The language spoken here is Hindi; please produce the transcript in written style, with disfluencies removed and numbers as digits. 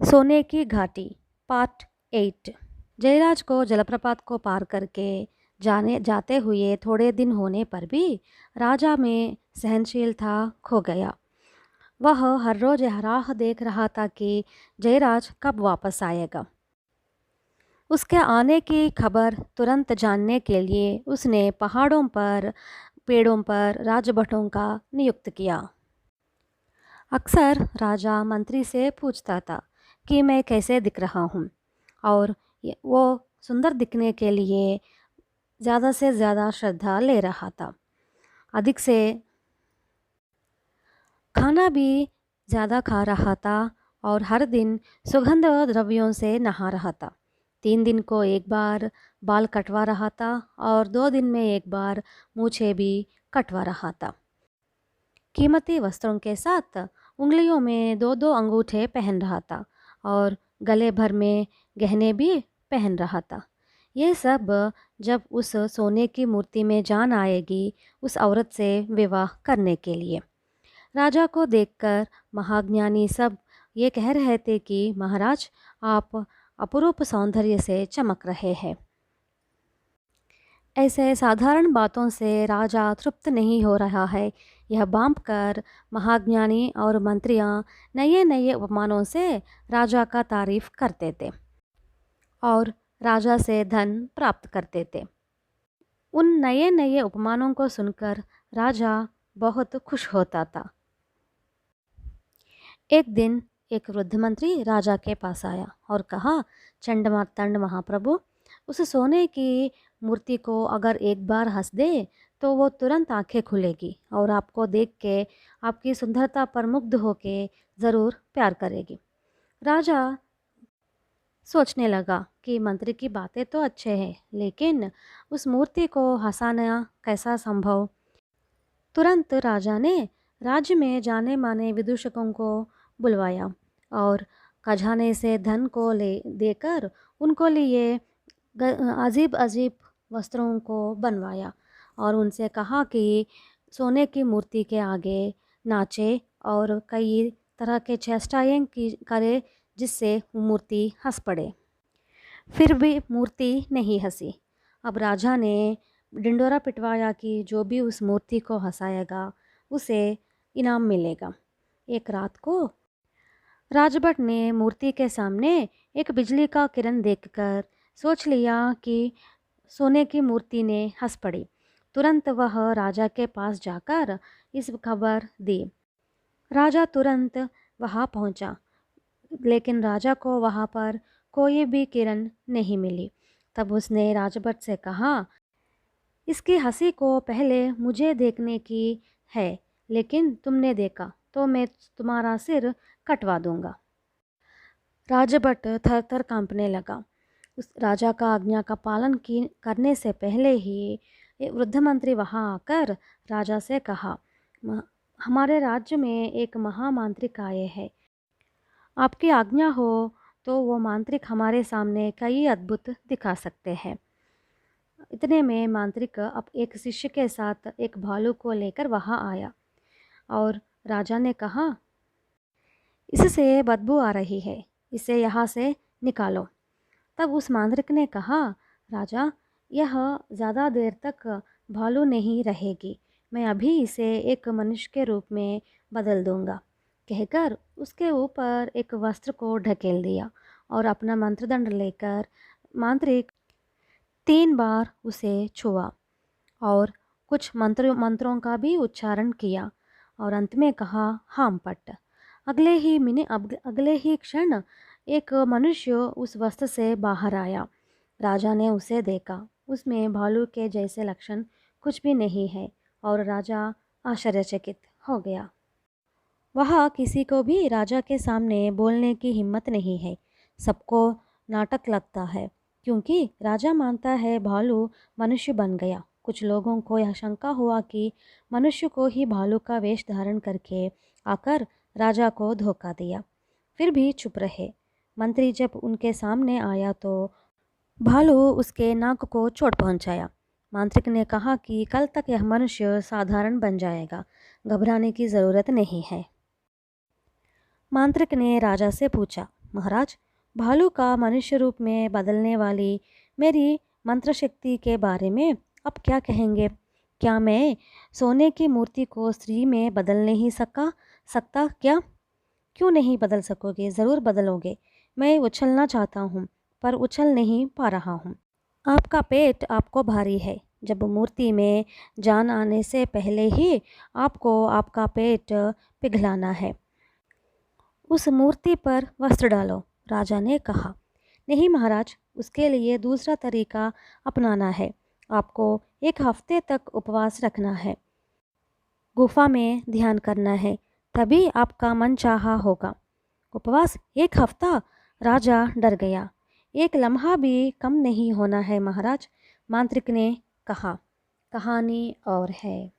सोने की घाटी पार्ट 8। जयराज को जलप्रपात को पार करके जाते हुए थोड़े दिन होने पर भी राजा में सहनशीलता खो गया। वह हर रोज यह राह देख रहा था कि जयराज कब वापस आएगा। उसके आने की खबर तुरंत जानने के लिए उसने पहाड़ों पर पेड़ों पर राजभटों का नियुक्त किया। अक्सर राजा मंत्री से पूछता था कि मैं कैसे दिख रहा हूँ, और वो सुंदर दिखने के लिए ज़्यादा से ज़्यादा श्रद्धा ले रहा था। अधिक से खाना भी ज़्यादा खा रहा था और हर दिन सुगंध द्रव्यों से नहा रहा था। 3 दिन को एक बार बाल कटवा रहा था और 2 दिन में एक बार मूछें भी कटवा रहा था। कीमती वस्त्रों के साथ उंगलियों में 2-2 अंगूठे पहन रहा था और गले भर में गहने भी पहन रहा था। ये सब जब उस सोने की मूर्ति में जान आएगी उस औरत से विवाह करने के लिए। राजा को देखकर महाज्ञानी सब ये कह रहे थे कि महाराज, आप अपरूप सौंदर्य से चमक रहे हैं। ऐसे साधारण बातों से राजा तृप्त नहीं हो रहा है, यह भांप कर महाज्ञानी और मंत्रियां नए नए उपमानों से राजा का तारीफ करते थे और राजा से धन प्राप्त करते थे। उन नए नए उपमानों को सुनकर राजा बहुत खुश होता था। एक दिन एक वृद्ध मंत्री राजा के पास आया और कहा, चंड मार्तंड महाप्रभु, उस सोने की मूर्ति को अगर एक बार हंस दे तो वो तुरंत आंखें खुलेगी और आपको देख के आपकी सुंदरता पर मुग्ध होके ज़रूर प्यार करेगी। राजा सोचने लगा कि मंत्री की बातें तो अच्छे हैं, लेकिन उस मूर्ति को हंसाना कैसा संभव। तुरंत राजा ने राज्य में जाने माने विदूषकों को बुलवाया और खजाने से धन को ले देकर उनको लिए अजीब अजीब वस्त्रों को बनवाया और उनसे कहा कि सोने की मूर्ति के आगे नाचे और कई तरह के चेष्टाएं करे जिससे मूर्ति हंस पड़े। फिर भी मूर्ति नहीं हंसी। अब राजा ने डिंडोरा पिटवाया कि जो भी उस मूर्ति को हंसाएगा उसे इनाम मिलेगा। एक रात को राजभट ने मूर्ति के सामने एक बिजली का किरण देखकर सोच लिया कि सोने की मूर्ति ने हंस पड़ी। तुरंत वह राजा के पास जाकर इस खबर दी। राजा तुरंत वहाँ पहुँचा, लेकिन राजा को वहाँ पर कोई भी किरण नहीं मिली। तब उसने राजभट से कहा, इसकी हंसी को पहले मुझे देखने की है, लेकिन तुमने देखा तो मैं तुम्हारा सिर कटवा दूंगा। राजभट थर थर कांपने लगा। उस राजा का आज्ञा का पालन करने से पहले ही वृद्ध मंत्री वहाँ आकर राजा से कहा, हमारे राज्य में एक महामांत्रिक आए हैं। आपकी आज्ञा हो तो वो मांत्रिक हमारे सामने कई अद्भुत दिखा सकते हैं। इतने में मांत्रिक अब एक शिष्य के साथ एक भालू को लेकर वहाँ आया और राजा ने कहा, इससे बदबू आ रही है, इसे यहाँ से निकालो। तब उस मांत्रिक ने कहा, राजा, यह ज़्यादा देर तक भालू नहीं रहेगी, मैं अभी इसे एक मनुष्य के रूप में बदल दूंगा। कहकर उसके ऊपर एक वस्त्र को ढकेल दिया और अपना मंत्रदंड लेकर मांत्रिक 3 बार उसे छुआ और कुछ मंत्रों का भी उच्चारण किया और अंत में कहा, हाम पट। अगले ही क्षण एक मनुष्य उस वस्त्र से बाहर आया। राजा ने उसे देखा, उसमें भालू के जैसे लक्षण कुछ भी नहीं है और राजा आश्चर्यचकित हो गया। वह किसी को भी राजा के सामने बोलने की हिम्मत नहीं है। सबको नाटक लगता है क्योंकि राजा मानता है भालू मनुष्य बन गया। कुछ लोगों को यह शंका हुआ कि मनुष्य को ही भालू का वेश धारण करके आकर राजा को धोखा दिया, फिर भी चुप रहे। मंत्री जब उनके सामने आया तो भालू उसके नाक को चोट पहुंचाया। मांत्रिक ने कहा कि कल तक यह मनुष्य साधारण बन जाएगा, घबराने की ज़रूरत नहीं है। मांत्रिक ने राजा से पूछा, महाराज, भालू का मनुष्य रूप में बदलने वाली मेरी मंत्र शक्ति के बारे में आप क्या कहेंगे? क्या मैं सोने की मूर्ति को स्त्री में बदल नहीं सकता क्या? क्यों नहीं बदल सकोगे? ज़रूर बदलोगे। मैं उछलना चाहता हूँ, पर उछल नहीं पा रहा हूँ। आपका पेट आपको भारी है। जब मूर्ति में जान आने से पहले ही आपको आपका पेट पिघलाना है। उस मूर्ति पर वस्त्र डालो, राजा ने कहा। नहीं महाराज, उसके लिए दूसरा तरीका अपनाना है। आपको 1 हफ्ते तक उपवास रखना है, गुफा में ध्यान करना है, तभी आपका मन चाहा होगा। उपवास 1 हफ्ता? राजा डर गया। 1 लम्हा भी कम नहीं होना है महाराज, मांत्रिक ने कहा। कहानी और है।